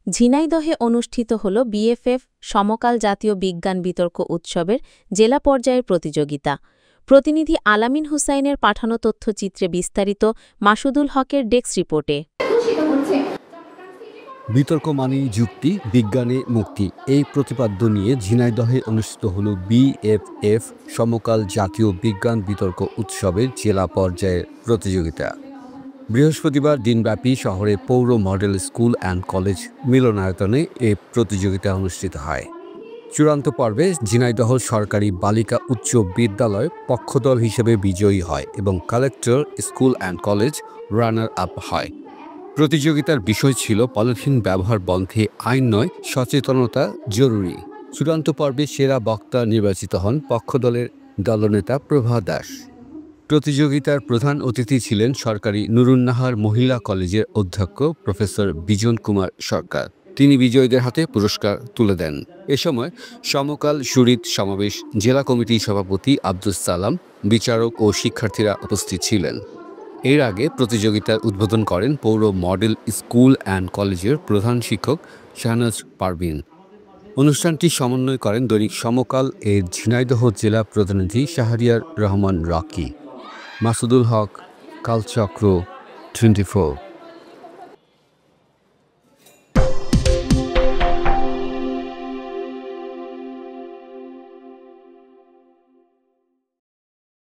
ঝিনাইদহে অনুষ্ঠিত হল বিএফএফ সমকাল জাতীয় বিজ্ঞান বিতর্ক উৎসবের জেলা পর্যায়ের প্রতিযোগিতা। প্রতিনিধি আলামিন হুসাইনের পাঠানো তথ্যচিত্রে বিস্তারিত মাসুদুল হকের ডেস্ক রিপোর্টে। বিতর্ক মানেই যুক্তি, বিজ্ঞানে মুক্তি, এই প্রতিপাদ্য নিয়ে ঝিনাইদহে অনুষ্ঠিত হল বিএফএফ সমকাল জাতীয় বিজ্ঞান বিতর্ক উৎসবের জেলা পর্যায়ের প্রতিযোগিতা। বৃহস্পতিবার দিনব্যাপী শহরে পৌর মডেল স্কুল অ্যান্ড কলেজ মিলনায়তনে এই প্রতিযোগিতা অনুষ্ঠিত হয়। চূড়ান্ত পর্বে ঝিনাইদহ সরকারি বালিকা উচ্চ বিদ্যালয় পক্ষদল হিসেবে বিজয়ী হয় এবং collector school and college runner up হয়। প্রতিযোগিতার বিষয় ছিল পলিথিন ব্যবহার বন্ধে আইন নয়, সচেতনতা জরুরি। চূড়ান্ত পর্বে সেরা বক্তা নির্বাচিত হন পক্ষদলের দলনেতা প্রভা দাস। প্রতিযোগিতার প্রধান অতিথি ছিলেন সরকারি নুরুন্নাহার মহিলা কলেজের অধ্যক্ষ প্রফেসর বিজন কুমার সরকার। তিনি বিজয়ীদের হাতে পুরস্কার তুলে দেন। এ সময় সমকাল সুরিত সমাবেশ জেলা কমিটির সভাপতি আব্দুস সালাম, বিচারক ও শিক্ষার্থীরা উপস্থিত ছিলেন। এর আগে প্রতিযোগিতার উদ্বোধন করেন পৌর মডেল স্কুল অ্যান্ড কলেজের প্রধান শিক্ষক শাহনাজ পারভিন। অনুষ্ঠানটি সমন্বয় করেন দৈনিক সমকাল এর ঝিনাইদহ জেলা প্রতিনিধি শাহরিয়ার রহমান রকি। মাসুদুল হক, কালচক্র 24।